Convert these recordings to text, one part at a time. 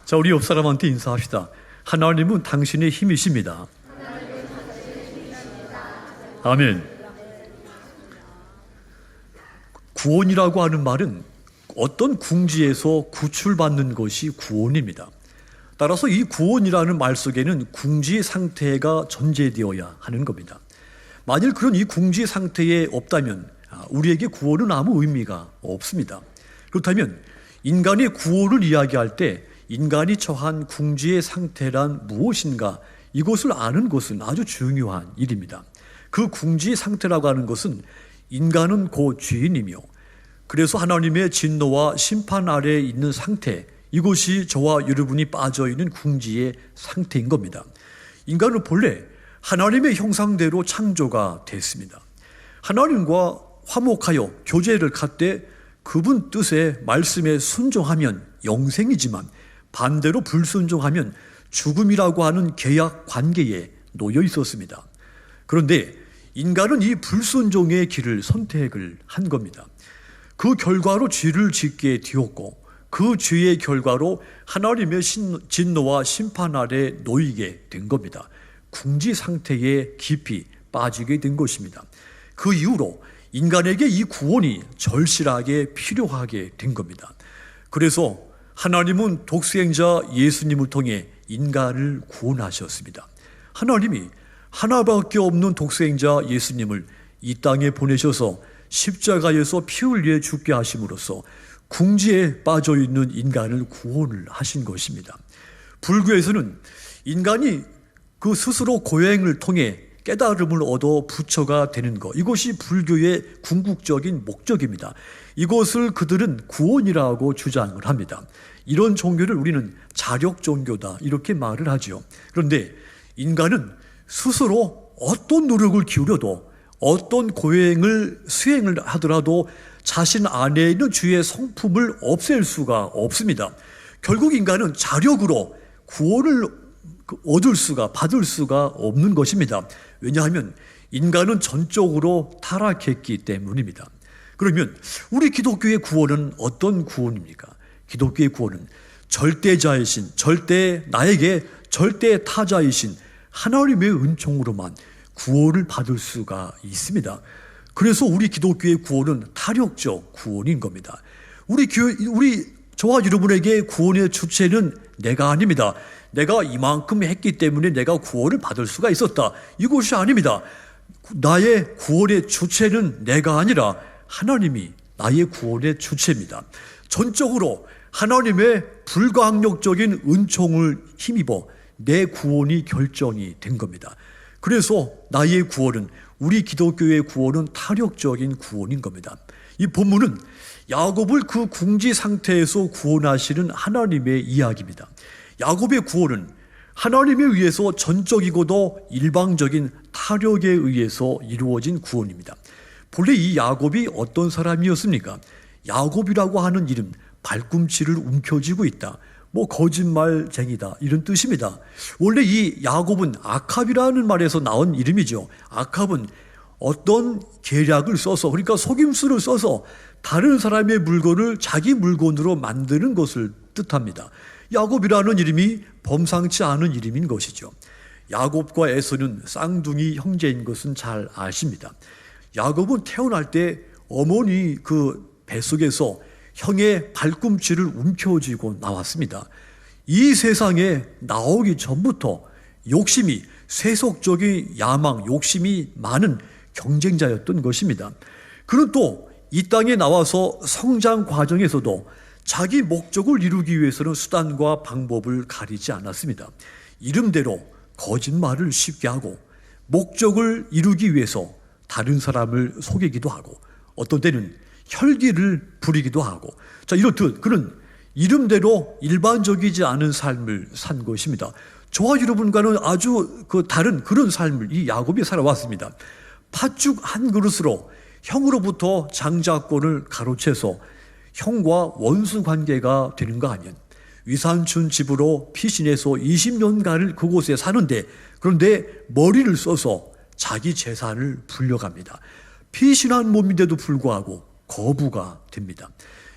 자, 우리 옆 사람한테 인사합시다. 하나님은 당신의 힘이십니다. 아멘. 구원이라고 하는 말은 어떤 궁지에서 구출받는 것이 구원입니다. 따라서 이 구원이라는 말 속에는 궁지 상태가 전제되어야 하는 겁니다. 만일 그런 이 궁지 상태에 없다면 우리에게 구원은 아무 의미가 없습니다. 그렇다면 인간의 구원을 이야기할 때 인간이 처한 궁지의 상태란 무엇인가, 이것을 아는 것은 아주 중요한 일입니다. 그 궁지의 상태라고 하는 것은 인간은 곧 죄인이며, 그래서 하나님의 진노와 심판 아래에 있는 상태, 이것이 저와 여러분이 빠져있는 궁지의 상태인 겁니다. 인간은 본래 하나님의 형상대로 창조가 됐습니다. 하나님과 화목하여 교제를 갖되 그분 뜻에 말씀에 순종하면 영생이지만 반대로 불순종하면 죽음이라고 하는 계약 관계에 놓여 있었습니다. 그런데 인간은 이 불순종의 길을 선택을 한 겁니다. 그 결과로 죄를 짓게 되었고 그 죄의 결과로 하나님의 진노와 심판 아래 놓이게 된 겁니다. 궁지 상태에 깊이 빠지게 된 것입니다. 그 이후로 인간에게 이 구원이 절실하게 필요하게 된 겁니다. 그래서 하나님은 독생자 예수님을 통해 인간을 구원하셨습니다. 하나님이 하나밖에 없는 독생자 예수님을 이 땅에 보내셔서 십자가에서 피 흘려 죽게 하심으로써 궁지에 빠져있는 인간을 구원을 하신 것입니다. 불교에서는 인간이 그 스스로 고행을 통해 깨달음을 얻어 부처가 되는 것, 이것이 불교의 궁극적인 목적입니다. 이것을 그들은 구원이라고 주장을 합니다. 이런 종교를 우리는 자력 종교다 이렇게 말을 하죠. 그런데 인간은 스스로 어떤 노력을 기울여도 어떤 고행을 수행을 하더라도 자신 안에 있는 주의 성품을 없앨 수가 없습니다. 결국 인간은 자력으로 구원을 받을 수가 없는 것입니다. 왜냐하면 인간은 전적으로 타락했기 때문입니다. 그러면 우리 기독교의 구원은 어떤 구원입니까? 기독교의 구원은 절대자이신, 나에게 절대 타자이신 하나님의 은총으로만 구원을 받을 수가 있습니다. 그래서 우리 기독교의 구원은 타력적 구원인 겁니다. 저와 여러분에게 구원의 주체는 내가 아닙니다. 내가 이만큼 했기 때문에 내가 구원을 받을 수가 있었다, 이것이 아닙니다. 나의 구원의 주체는 내가 아니라 하나님이 나의 구원의 주체입니다. 전적으로 하나님의 불가항력적인 은총을 힘입어 내 구원이 결정이 된 겁니다. 그래서 나의 구원은, 우리 기독교의 구원은 타력적인 구원인 겁니다. 이 본문은 야곱을 그 궁지 상태에서 구원하시는 하나님의 이야기입니다. 야곱의 구원은 하나님에 의해서 전적이고도 일방적인 타력에 의해서 이루어진 구원입니다. 본래 이 야곱이 어떤 사람이었습니까? 야곱이라고 하는 이름, 발꿈치를 움켜쥐고 있다, 거짓말쟁이다, 이런 뜻입니다. 원래 이 야곱은 아캅이라는 말에서 나온 이름이죠. 아캅은 어떤 계략을 써서, 그러니까 속임수를 써서 다른 사람의 물건을 자기 물건으로 만드는 것을 뜻합니다. 야곱이라는 이름이 범상치 않은 이름인 것이죠. 야곱과 에서는 쌍둥이 형제인 것은 잘 아십니다. 야곱은 태어날 때 어머니 그 뱃속에서 형의 발꿈치를 움켜쥐고 나왔습니다. 이 세상에 나오기 전부터 욕심이, 세속적인 야망, 욕심이 많은 경쟁자였던 것입니다. 그는 또 이 땅에 나와서 성장 과정에서도 자기 목적을 이루기 위해서는 수단과 방법을 가리지 않았습니다. 이름대로 거짓말을 쉽게 하고 목적을 이루기 위해서 다른 사람을 속이기도 하고 어떤 때는 혈기를 부리기도 하고, 이렇듯 그는 이름대로 일반적이지 않은 삶을 산 것입니다. 저와 여러분과는 아주 다른 그런 삶을 이 야곱이 살아왔습니다. 팥죽 한 그릇으로 형으로부터 장자권을 가로채서 형과 원수 관계가 되는가 하면, 위산춘 집으로 피신해서 20년간을 그곳에 사는데, 그런데 머리를 써서 자기 재산을 불려갑니다. 피신한 몸인데도 불구하고 거부가 됩니다.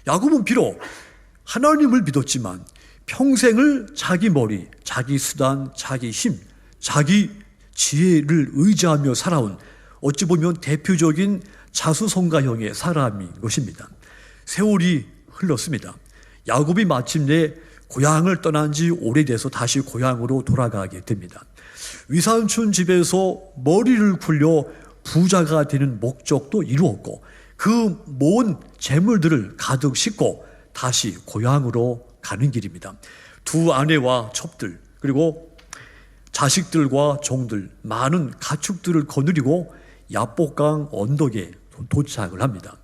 야곱은 비록 하나님을 믿었지만 평생을 자기 머리, 자기 수단, 자기 힘, 자기 지혜를 의지하며 살아온 어찌 보면 대표적인 자수성가형의 사람인 것입니다. 세월이 흘렀습니다. 야곱이 마침내 고향을 떠난 지 오래돼서 다시 고향으로 돌아가게 됩니다. 위산촌 집에서 머리를 굴려 부자가 되는 목적도 이루었고 그 모은 재물들을 가득 싣고 다시 고향으로 가는 길입니다. 두 아내와 첩들 그리고 자식들과 종들 많은 가축들을 거느리고 야복강 언덕에 도착을 합니다.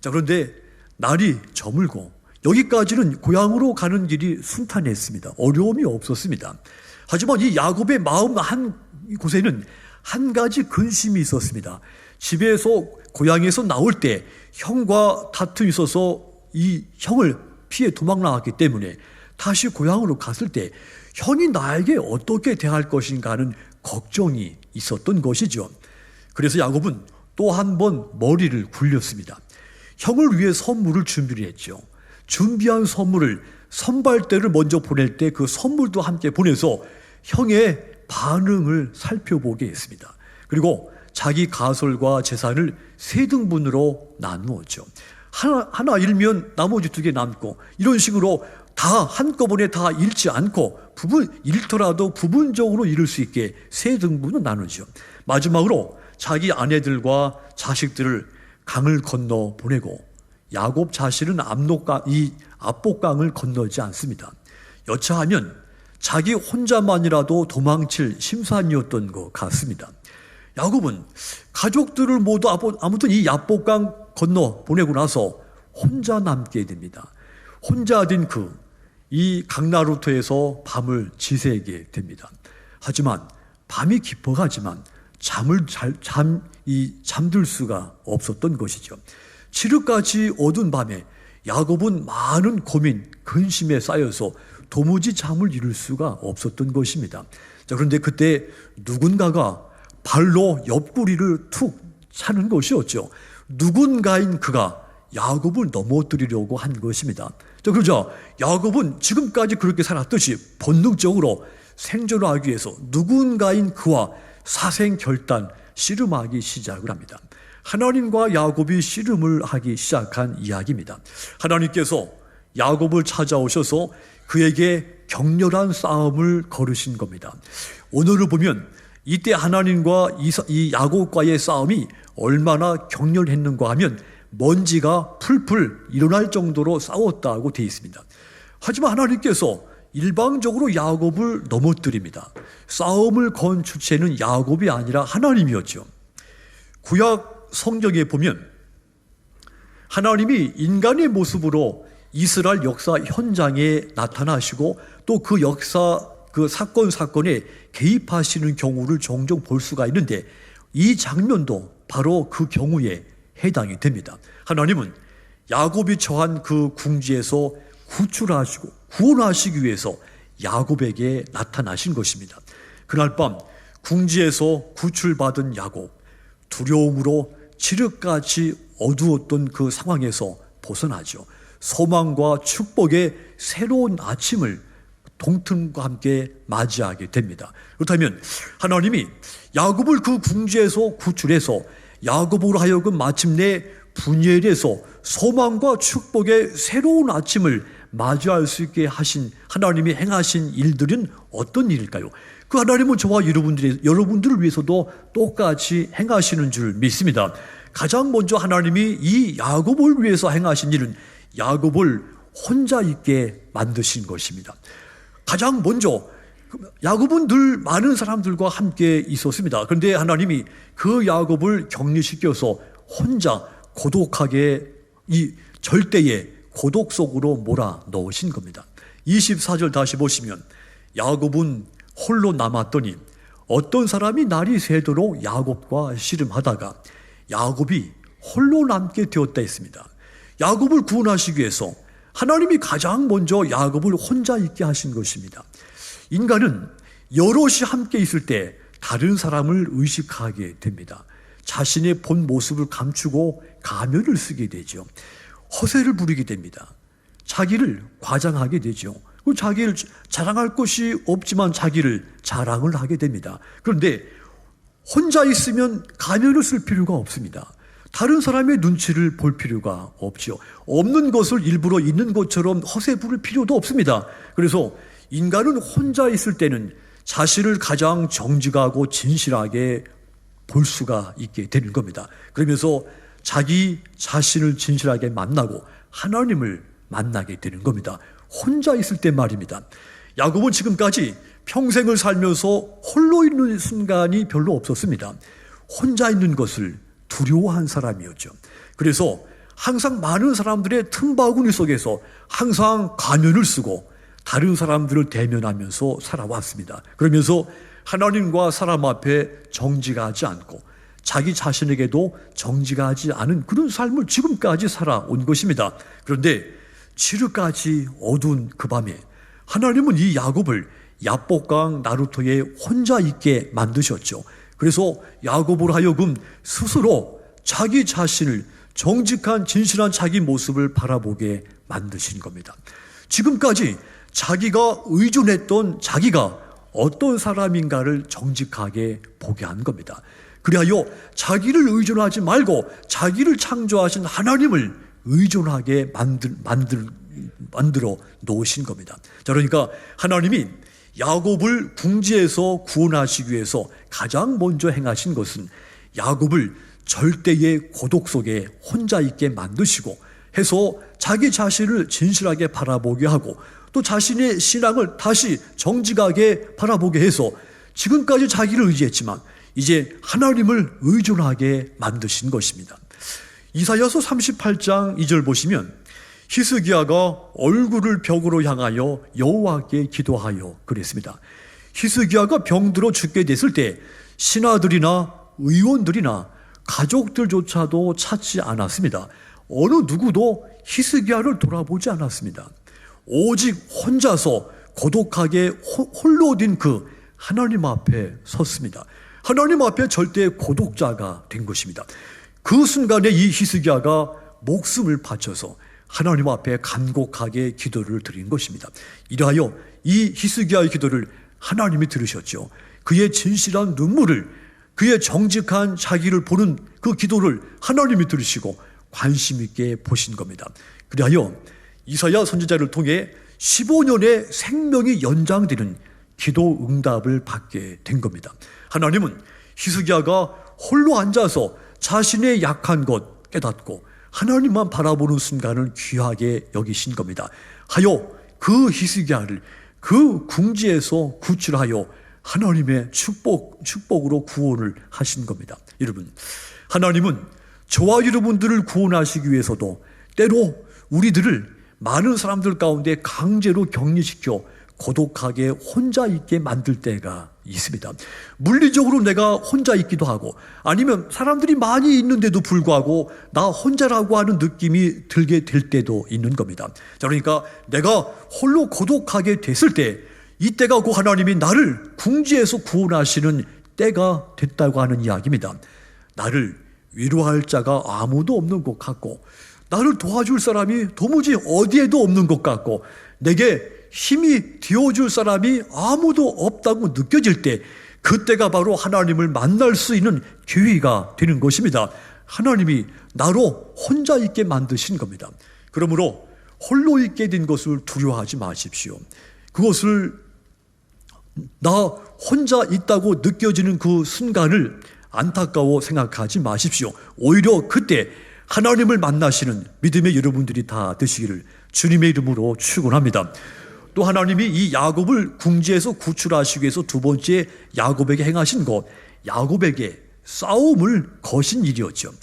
자, 그런데 날이 저물고 여기까지는 고향으로 가는 길이 순탄했습니다. 어려움이 없었습니다. 하지만 이 야곱의 마음 한 곳에는 한 가지 근심이 있었습니다. 집에서 고향에서 나올 때 형과 다툼이 있어서 이 형을 피해 도망 나왔기 때문에 다시 고향으로 갔을 때 형이 나에게 어떻게 대할 것인가 하는 걱정이 있었던 것이죠. 그래서 야곱은 또 한 번 머리를 굴렸습니다. 형을 위해 선물을 준비를 했죠. 준비한 선물을 선발대를 먼저 보낼 때 그 선물도 함께 보내서 형의 반응을 살펴보게 했습니다. 그리고 자기 가솔과 재산을 세 등분으로 나누었죠. 하나 잃으면 나머지 두 개 남고 이런 식으로 다 한꺼번에 다 잃지 않고 잃더라도 부분적으로 잃을 수 있게 세 등분을 나누죠. 마지막으로 자기 아내들과 자식들을 강을 건너 보내고 야곱 자신은 이 압복강을 건너지 않습니다. 여차하면 자기 혼자만이라도 도망칠 심산이었던 것 같습니다. 야곱은 가족들을 모두 아무튼 이 압복강 건너 보내고 나서 혼자 남게 됩니다. 혼자 된 이 강나루터에서 밤을 지새게 됩니다. 하지만 밤이 깊어가지만 잠들 수가 없었던 것이죠. 칠흑같이 어두운 밤에 야곱은 많은 고민, 근심에 쌓여서 도무지 잠을 이룰 수가 없었던 것입니다. 자, 그런데 그때 누군가가 발로 옆구리를 툭 차는 것이었죠. 누군가인 그가 야곱을 넘어뜨리려고 한 것입니다. 자, 그러자 야곱은 지금까지 그렇게 살았듯이 본능적으로 생존하기 위해서 누군가인 그와 사생결단, 씨름하기 시작을 합니다. 하나님과 야곱이 씨름을 하기 시작한 이야기입니다. 하나님께서 야곱을 찾아오셔서 그에게 격렬한 싸움을 걸으신 겁니다. 오늘을 보면 이때 하나님과 이 야곱과의 싸움이 얼마나 격렬했는가 하면 먼지가 풀풀 일어날 정도로 싸웠다고 되어 있습니다. 하지만 하나님께서 일방적으로 야곱을 넘어뜨립니다. 싸움을 건 주체는 야곱이 아니라 하나님이었죠. 구약 성경에 보면 하나님이 인간의 모습으로 이스라엘 역사 현장에 나타나시고 또 그 역사 그 사건에 개입하시는 경우를 종종 볼 수가 있는데 이 장면도 바로 그 경우에 해당이 됩니다. 하나님은 야곱이 처한 그 궁지에서 구출하시고 구원하시기 위해서 야곱에게 나타나신 것입니다. 그날 밤 궁지에서 구출받은 야곱, 두려움으로 칠흑같이 어두웠던 그 상황에서 벗어나죠. 소망과 축복의 새로운 아침을 동틈과 함께 맞이하게 됩니다. 그렇다면 하나님이 야곱을 그 궁지에서 구출해서 야곱으로 하여금 마침내 분열에서 소망과 축복의 새로운 아침을 맞이할 수 있게 하신 하나님이 행하신 일들은 어떤 일일까요? 그 하나님은 저와 여러분들을 위해서도 똑같이 행하시는 줄 믿습니다. 가장 먼저 하나님이 이 야곱을 위해서 행하신 일은 야곱을 혼자 있게 만드신 것입니다. 가장 먼저 야곱은 늘 많은 사람들과 함께 있었습니다. 그런데 하나님이 그 야곱을 격리시켜서 혼자 고독하게 이 절대의 고독 속으로 몰아 넣으신 겁니다. 24절 다시 보시면 야곱은 홀로 남았더니 어떤 사람이 날이 새도록 야곱과 씨름하다가 야곱이 홀로 남게 되었다 했습니다. 야곱을 구원하시기 위해서 하나님이 가장 먼저 야곱을 혼자 있게 하신 것입니다. 인간은 여럿이 함께 있을 때 다른 사람을 의식하게 됩니다. 자신의 본 모습을 감추고 가면을 쓰게 되죠. 허세를 부리게 됩니다. 자기를 과장하게 되죠. 자기를 자랑할 것이 없지만 자기를 자랑을 하게 됩니다. 그런데 혼자 있으면 가면을 쓸 필요가 없습니다. 다른 사람의 눈치를 볼 필요가 없죠. 없는 것을 일부러 있는 것처럼 허세 부를 필요도 없습니다. 그래서 인간은 혼자 있을 때는 자신을 가장 정직하고 진실하게 볼 수가 있게 되는 겁니다. 그러면서 자기 자신을 진실하게 만나고 하나님을 만나게 되는 겁니다. 혼자 있을 때 말입니다. 야곱은 지금까지 평생을 살면서 홀로 있는 순간이 별로 없었습니다. 혼자 있는 것을 두려워한 사람이었죠. 그래서 항상 많은 사람들의 틈바구니 속에서 항상 가면을 쓰고 다른 사람들을 대면하면서 살아왔습니다. 그러면서 하나님과 사람 앞에 정직하지 않고 자기 자신에게도 정직하지 않은 그런 삶을 지금까지 살아온 것입니다. 그런데 지루까지 어두운 그 밤에 하나님은 이 야곱을 야복강 나루터에 혼자 있게 만드셨죠. 그래서 야곱으로 하여금 스스로 자기 자신을 정직한 진실한 자기 모습을 바라보게 만드신 겁니다. 지금까지 자기가 의존했던 자기가 어떤 사람인가를 정직하게 보게 한 겁니다. 그리하여 자기를 의존하지 말고 자기를 창조하신 하나님을 의존하게 만들어 놓으신 겁니다. 자, 그러니까 하나님이 야곱을 궁지에서 구원하시기 위해서 가장 먼저 행하신 것은 야곱을 절대의 고독 속에 혼자 있게 만드시고 해서 자기 자신을 진실하게 바라보게 하고 또 자신의 신앙을 다시 정직하게 바라보게 해서 지금까지 자기를 의지했지만 이제 하나님을 의존하게 만드신 것입니다. 이사야서 38장 2절 보시면 히스기야가 얼굴을 벽으로 향하여 여호와께 기도하여 그랬습니다. 히스기야가 병들어 죽게 됐을 때 신하들이나 의원들이나 가족들조차도 찾지 않았습니다. 어느 누구도 히스기야를 돌아보지 않았습니다. 오직 혼자서 고독하게 홀로 된 그 하나님 앞에 섰습니다. 하나님 앞에 절대 고독자가 된 것입니다. 그 순간에 이 히스기야가 목숨을 바쳐서 하나님 앞에 간곡하게 기도를 드린 것입니다. 이라하여 이 히스기야의 기도를 하나님이 들으셨죠. 그의 진실한 눈물을, 그의 정직한 자기를 보는 그 기도를 하나님이 들으시고 관심 있게 보신 겁니다. 그리하여 이사야 선지자를 통해 15년의 생명이 연장되는 기도 응답을 받게 된 겁니다. 하나님은 히스기야가 홀로 앉아서 자신의 약한 것 깨닫고 하나님만 바라보는 순간을 귀하게 여기신 겁니다. 하여 그 히스기야를 그 궁지에서 구출하여 하나님의 축복으로 구원을 하신 겁니다. 여러분, 하나님은 저와 여러분들을 구원하시기 위해서도 때로 우리들을 많은 사람들 가운데 강제로 격리시켜 고독하게 혼자 있게 만들 때가 있습니다. 물리적으로 내가 혼자 있기도 하고 아니면 사람들이 많이 있는데도 불구하고 나 혼자라고 하는 느낌이 들게 될 때도 있는 겁니다. 자, 그러니까 내가 홀로 고독하게 됐을 때 이때가 곧 하나님이 나를 궁지에서 구원하시는 때가 됐다고 하는 이야기입니다. 나를 위로할 자가 아무도 없는 것 같고 나를 도와줄 사람이 도무지 어디에도 없는 것 같고 내게 힘이 되어줄 사람이 아무도 없다고 느껴질 때 그때가 바로 하나님을 만날 수 있는 기회가 되는 것입니다. 하나님이 나로 혼자 있게 만드신 겁니다. 그러므로 홀로 있게 된 것을 두려워하지 마십시오. 그것을 나 혼자 있다고 느껴지는 그 순간을 안타까워 생각하지 마십시오. 오히려 그때 하나님을 만나시는 믿음의 여러분들이 다 되시기를 주님의 이름으로 축원합니다. 또 하나님이 이 야곱을 궁지에서 구출하시기 위해서 두 번째 야곱에게 행하신 것, 야곱에게 싸움을 거신 일이었죠.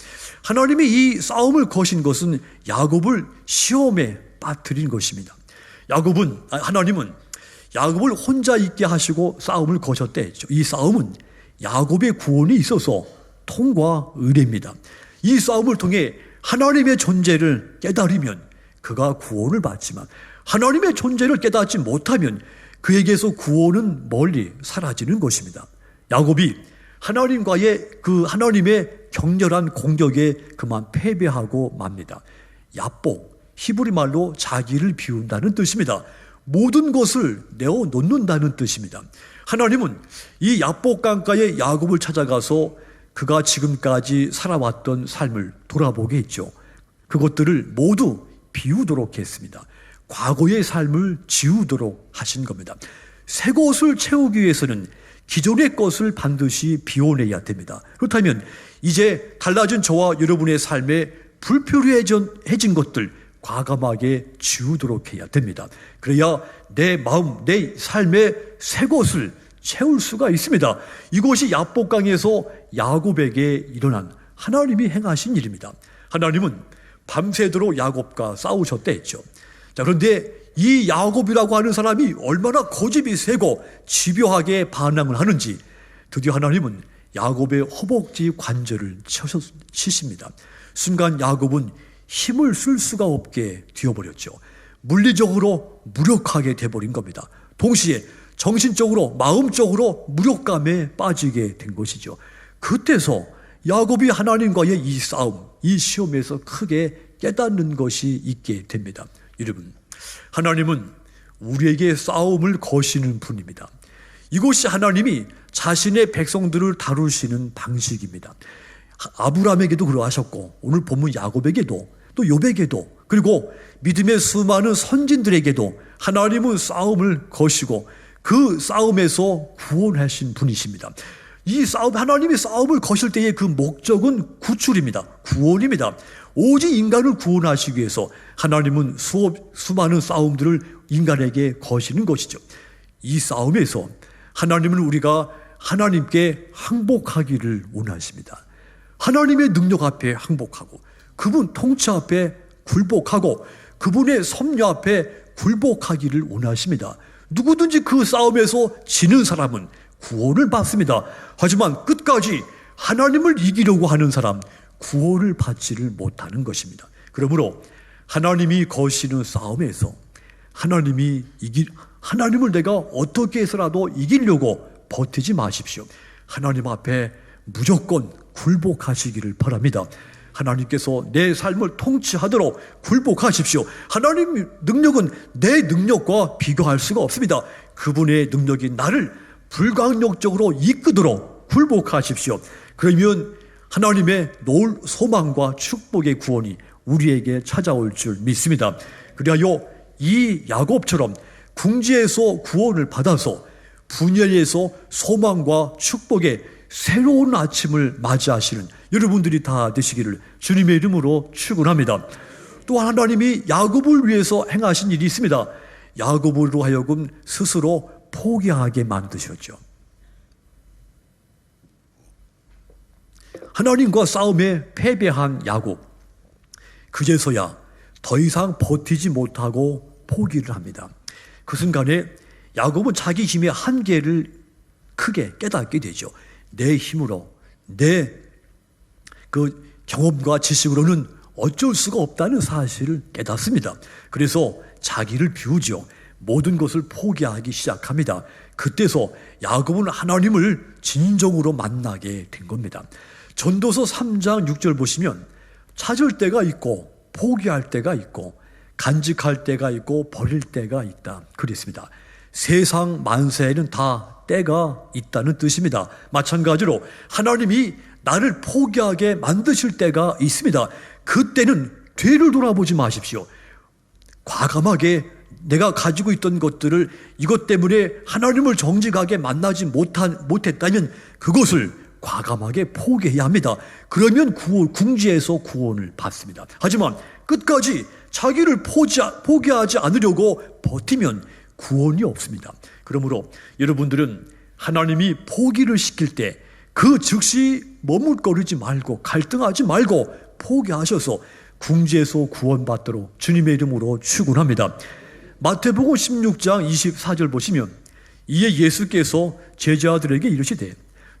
하나님이 이 싸움을 거신 것은 야곱을 시험에 빠뜨린 것입니다. 하나님은 야곱을 혼자 있게 하시고 싸움을 거셨다 했죠. 이 싸움은 야곱의 구원이 있어서 통과 의례입니다. 이 싸움을 통해 하나님의 존재를 깨달으면 그가 구원을 받지만 하나님의 존재를 깨닫지 못하면 그에게서 구원은 멀리 사라지는 것입니다. 야곱이 하나님의 격렬한 공격에 그만 패배하고 맙니다. 야복, 히브리 말로 자기를 비운다는 뜻입니다. 모든 것을 내어놓는다는 뜻입니다. 하나님은 이 야복 강가의 야곱을 찾아가서 그가 지금까지 살아왔던 삶을 돌아보게 했죠. 그것들을 모두 비우도록 했습니다. 과거의 삶을 지우도록 하신 겁니다. 새 것을 채우기 위해서는 기존의 것을 반드시 비워내야 됩니다. 그렇다면 이제 달라진 저와 여러분의 삶에 불필요해진 것들 과감하게 지우도록 해야 됩니다. 그래야 내 마음, 내 삶의 새 것을 채울 수가 있습니다. 이것이 야복강에서 야곱에게 일어난 하나님이 행하신 일입니다. 하나님은 밤새도록 야곱과 싸우셨다 했죠. 자, 그런데 이 야곱이라고 하는 사람이 얼마나 고집이 세고 집요하게 반항을 하는지 드디어 하나님은 야곱의 허벅지 관절을 치십니다. 순간 야곱은 힘을 쓸 수가 없게 되어버렸죠. 물리적으로 무력하게 돼버린 겁니다. 동시에 정신적으로 마음적으로 무력감에 빠지게 된 것이죠. 그때서 야곱이 하나님과의 이 싸움, 이 시험에서 크게 깨닫는 것이 있게 됩니다. 여러분, 하나님은 우리에게 싸움을 거시는 분입니다. 이것이 하나님이 자신의 백성들을 다루시는 방식입니다. 아브라함에게도 그러하셨고 오늘 본문 야곱에게도 또 욥에게도 그리고 믿음의 수많은 선진들에게도 하나님은 싸움을 거시고 그 싸움에서 구원하신 분이십니다. 이 싸움, 하나님이 싸움을 거실 때의 그 목적은 구출입니다. 구원입니다. 오직 인간을 구원하시기 위해서 하나님은 수많은 싸움들을 인간에게 거시는 것이죠. 이 싸움에서 하나님은 우리가 하나님께 항복하기를 원하십니다. 하나님의 능력 앞에 항복하고 그분 통치 앞에 굴복하고 그분의 섭리 앞에 굴복하기를 원하십니다. 누구든지 그 싸움에서 지는 사람은 구원을 받습니다. 하지만 끝까지 하나님을 이기려고 하는 사람 구원을 받지를 못하는 것입니다. 그러므로 하나님이 거시는 싸움에서 하나님을 내가 어떻게 해서라도 이기려고 버티지 마십시오. 하나님 앞에 무조건 굴복하시기를 바랍니다. 하나님께서 내 삶을 통치하도록 굴복하십시오. 하나님의 능력은 내 능력과 비교할 수가 없습니다. 그분의 능력이 나를 불강력적으로 이끄도록 굴복하십시오. 그러면 하나님의 놀 소망과 축복의 구원이 우리에게 찾아올 줄 믿습니다. 그리하여 이 야곱처럼 궁지에서 구원을 받아서 분열에서 소망과 축복의 새로운 아침을 맞이하시는 여러분들이 다 되시기를 주님의 이름으로 축원합니다. 또 하나님이 야곱을 위해서 행하신 일이 있습니다. 야곱으로 하여금 스스로 포기하게 만드셨죠. 하나님과 싸움에 패배한 야곱, 그제서야 더 이상 버티지 못하고 포기를 합니다. 그 순간에 야곱은 자기 힘의 한계를 크게 깨닫게 되죠. 내 힘으로, 내 그 경험과 지식으로는 어쩔 수가 없다는 사실을 깨닫습니다. 그래서 자기를 비우죠. 모든 것을 포기하기 시작합니다. 그때서 야곱은 하나님을 진정으로 만나게 된 겁니다. 전도서 3장 6절 보시면 찾을 때가 있고 포기할 때가 있고 간직할 때가 있고 버릴 때가 있다 그랬습니다. 세상 만세에는 다 때가 있다는 뜻입니다. 마찬가지로 하나님이 나를 포기하게 만드실 때가 있습니다. 그때는 뒤를 돌아보지 마십시오. 과감하게 내가 가지고 있던 것들을 이것 때문에 하나님을 정직하게 만나지 못했다면 그것을 과감하게 포기해야 합니다. 그러면 궁지에서 구원을 받습니다. 하지만 끝까지 자기를 포기하지 않으려고 버티면 구원이 없습니다. 그러므로 여러분들은 하나님이 포기를 시킬 때 그 즉시 머뭇거리지 말고 갈등하지 말고 포기하셔서 궁지에서 구원받도록 주님의 이름으로 축원합니다. 마태복음 16장 24절 보시면 이에 예수께서 제자들에게 이르시되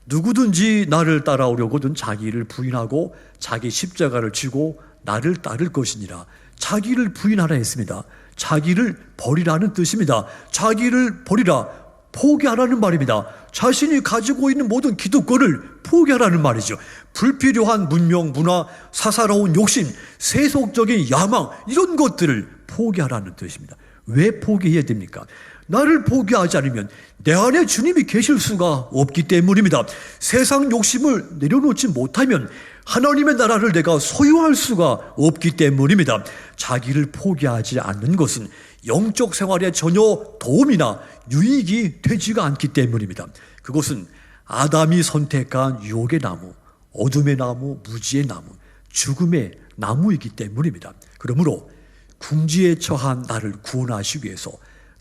누구든지 나를 따라오려거든 자기를 부인하고 자기 십자가를 지고 나를 따를 것이니라. 자기를 부인하라 했습니다. 자기를 버리라는 뜻입니다. 자기를 버리라, 포기하라는 말입니다. 자신이 가지고 있는 모든 기득권을 포기하라는 말이죠. 불필요한 문명, 문화, 사사로운 욕심, 세속적인 야망 이런 것들을 포기하라는 뜻입니다. 왜 포기해야 됩니까? 나를 포기하지 않으면 내 안에 주님이 계실 수가 없기 때문입니다. 세상 욕심을 내려놓지 못하면 하나님의 나라를 내가 소유할 수가 없기 때문입니다. 자기를 포기하지 않는 것은 영적 생활에 전혀 도움이나 유익이 되지가 않기 때문입니다. 그것은 아담이 선택한 유혹의 나무, 어둠의 나무, 무지의 나무, 죽음의 나무이기 때문입니다. 그러므로 궁지에 처한 나를 구원하시기 위해서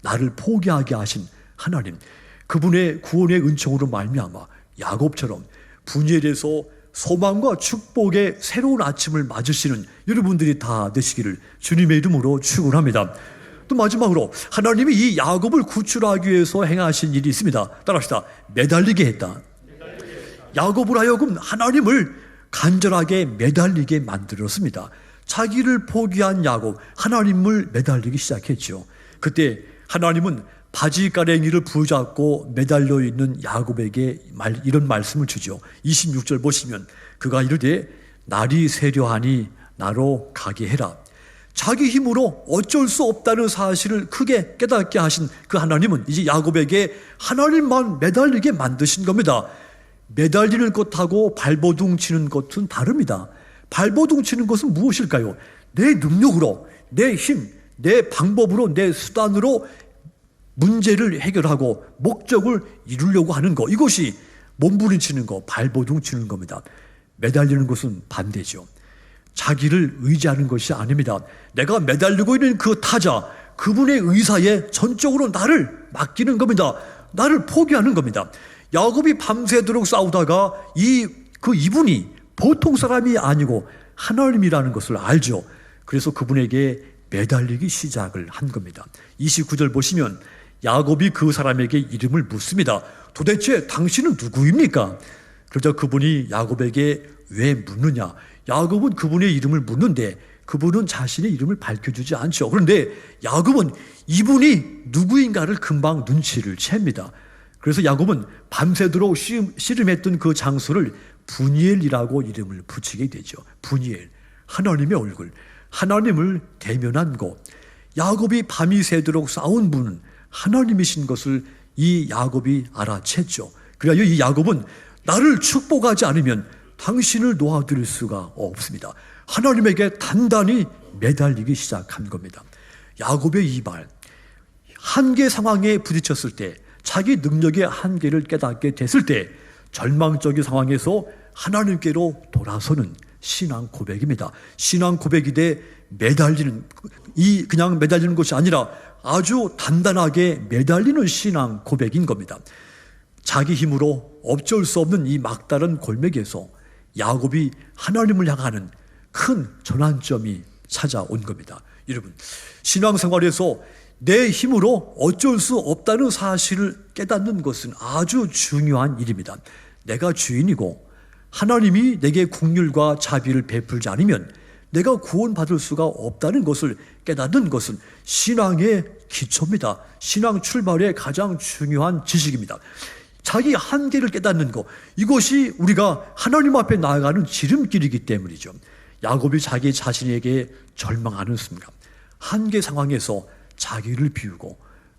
나를 포기하게 하신 하나님, 그분의 구원의 은총으로 말미암아 야곱처럼 분열에서 소망과 축복의 새로운 아침을 맞으시는 여러분들이 다 되시기를 주님의 이름으로 축원합니다. 또 마지막으로 하나님이 이 야곱을 구출하기 위해서 행하신 일이 있습니다. 따라합시다. 매달리게 했다. 야곱을 하여금 하나님을 간절하게 매달리게 만들었습니다. 자기를 포기한 야곱, 하나님을 매달리기 시작했죠. 그때 하나님은 바지가랭이를 붙잡고 매달려 있는 야곱에게 이런 말씀을 주죠. 26절 보시면 그가 이르되 날이 세려하니 나로 가게 해라. 자기 힘으로 어쩔 수 없다는 사실을 크게 깨닫게 하신 그 하나님은 이제 야곱에게 하나님만 매달리게 만드신 겁니다. 매달리는 것하고 발버둥 치는 것은 다릅니다. 발버둥 치는 것은 무엇일까요? 내 능력으로, 내 힘, 내 방법으로, 내 수단으로 문제를 해결하고 목적을 이루려고 하는 것, 이것이 몸부림치는 것, 발버둥 치는 겁니다. 매달리는 것은 반대죠. 자기를 의지하는 것이 아닙니다. 내가 매달리고 있는 그 타자, 그분의 의사에 전적으로 나를 맡기는 겁니다. 나를 포기하는 겁니다. 야곱이 밤새도록 싸우다가 이분이 보통 사람이 아니고 하나님이라는 것을 알죠. 그래서 그분에게 매달리기 시작을 한 겁니다. 29절 보시면 야곱이 그 사람에게 이름을 묻습니다. 도대체 당신은 누구입니까? 그러자 그분이 야곱에게 왜 묻느냐? 야곱은 그분의 이름을 묻는데 그분은 자신의 이름을 밝혀주지 않죠. 그런데 야곱은 이분이 누구인가를 금방 눈치를 챕니다. 그래서 야곱은 밤새도록 씨름했던 그 장소를 분이엘이라고 이름을 붙이게 되죠. 분이엘, 하나님의 얼굴, 하나님을 대면한 곳. 야곱이 밤이 새도록 싸운 분은 하나님이신 것을 이 야곱이 알아챘죠. 그래야 이 야곱은 나를 축복하지 않으면 당신을 놓아드릴 수가 없습니다. 하나님에게 단단히 매달리기 시작한 겁니다. 야곱의 이 말, 한계 상황에 부딪혔을 때, 자기 능력의 한계를 깨닫게 됐을 때 절망적인 상황에서 하나님께로 돌아서는 신앙 고백입니다. 신앙 고백이 돼 매달리는, 그냥 매달리는 것이 아니라 아주 단단하게 매달리는 신앙 고백인 겁니다. 자기 힘으로 어쩔 수 없는 이 막다른 골맥에서 야곱이 하나님을 향하는 큰 전환점이 찾아온 겁니다. 여러분, 신앙생활에서 내 힘으로 어쩔 수 없다는 사실을 깨닫는 것은 아주 중요한 일입니다. 내가 주인이고 하나님이 내게 긍휼과 자비를 베풀지 않으면 내가 구원받을 수가 없다는 것을 깨닫는 것은 신앙의 기초입니다. 신앙 출발의 가장 중요한 지식입니다. 자기 한계를 깨닫는 것, 이것이 우리가 하나님 앞에 나아가는 지름길이기 때문이죠. 야곱이 자기 자신에게 절망하는 순간, 한계 상황에서 자기를 비우고,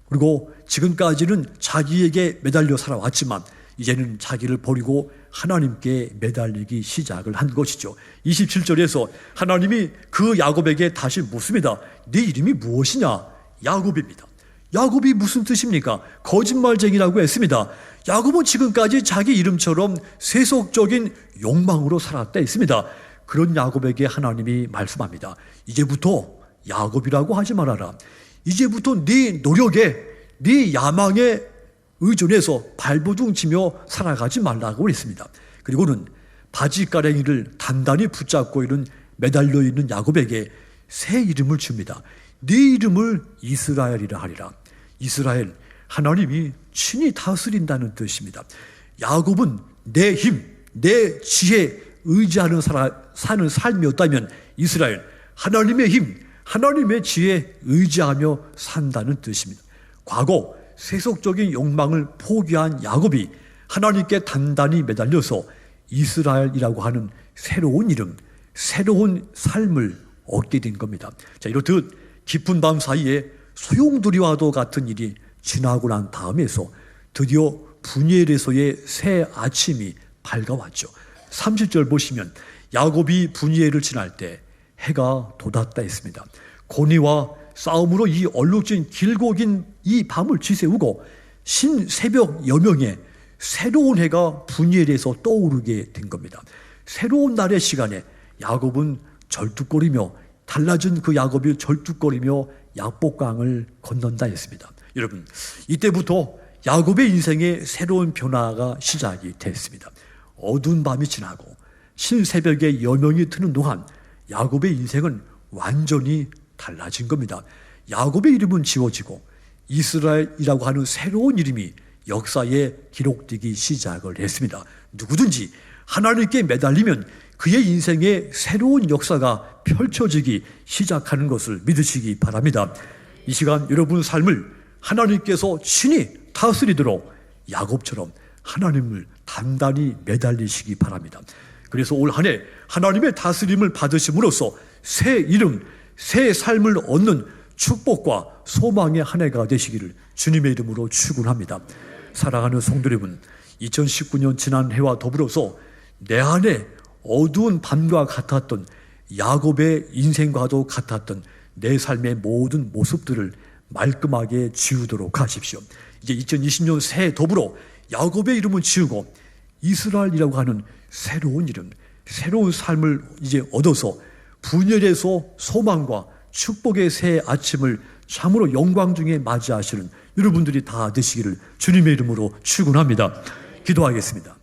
그리고 지금까지는 자기에게 매달려 살아왔지만 이제는 자기를 버리고 하나님께 매달리기 시작을 한 것이죠. 27절에서 하나님이 그 야곱에게 다시 묻습니다. 네 이름이 무엇이냐? 야곱입니다. 야곱이 무슨 뜻입니까? 거짓말쟁이라고 했습니다. 야곱은 지금까지 자기 이름처럼 세속적인 욕망으로 살았다 했습니다. 그런 야곱에게 하나님이 말씀합니다. 이제부터 야곱이라고 하지 말아라. 이제부터 네 노력에, 네 야망에 의존해서 발버둥 치며 살아가지 말라고 했습니다. 그리고는 바지가랭이를 단단히 붙잡고 있는, 매달려 있는 야곱에게 새 이름을 줍니다. 네 이름을 이스라엘이라 하리라. 이스라엘, 하나님이 친히 다스린다는 뜻입니다. 야곱은 내 힘, 내 지혜 의지하는 사는 삶이었다면 이스라엘, 하나님의 힘, 하나님의 지혜 의지하며 산다는 뜻입니다. 과거 세속적인 욕망을 포기한 야곱이 하나님께 단단히 매달려서 이스라엘이라고 하는 새로운 이름, 새로운 삶을 얻게 된 겁니다. 자, 이렇듯 깊은 밤 사이에 소용돌이와도 같은 일이 지나고 난 다음에서 드디어 분이엘에서의 새 아침이 밝아왔죠. 30절 보시면 야곱이 분이엘을 지날 때 해가 돋았다 했습니다. 고니와 싸움으로 이 얼룩진 길고 긴 이 밤을 지새우고 신새벽 여명에 새로운 해가 분이엘에서 떠오르게 된 겁니다. 새로운 날의 시간에 야곱은 절뚝거리며 달라진 그 야곱이 절뚝거리며 약복강을 건넌다 했습니다. 여러분, 이때부터 야곱의 인생에 새로운 변화가 시작이 됐습니다. 어두운 밤이 지나고 신새벽의 여명이 트는 동안 야곱의 인생은 완전히 달라진 겁니다. 야곱의 이름은 지워지고 이스라엘이라고 하는 새로운 이름이 역사에 기록되기 시작을 했습니다. 누구든지 하나님께 매달리면 그의 인생에 새로운 역사가 펼쳐지기 시작하는 것을 믿으시기 바랍니다. 이 시간 여러분 삶을 하나님께서 친히 다스리도록 야곱처럼 하나님을 단단히 매달리시기 바랍니다. 그래서 올 한 해 하나님의 다스림을 받으심으로써 새 이름, 새 삶을 얻는 축복과 소망의 한 해가 되시기를 주님의 이름으로 축원합니다. 사랑하는 성도 여러분, 2019년 지난 해와 더불어서 내 안에 어두운 밤과 같았던 야곱의 인생과도 같았던 내 삶의 모든 모습들을 말끔하게 지우도록 하십시오. 이제 2020년 새해 더불어 야곱의 이름은 지우고 이스라엘이라고 하는 새로운 이름, 새로운 삶을 이제 얻어서 분열에서 소망과 축복의 새 아침을 참으로 영광 중에 맞이하시는 여러분들이 다 되시기를 주님의 이름으로 축원합니다. 기도하겠습니다.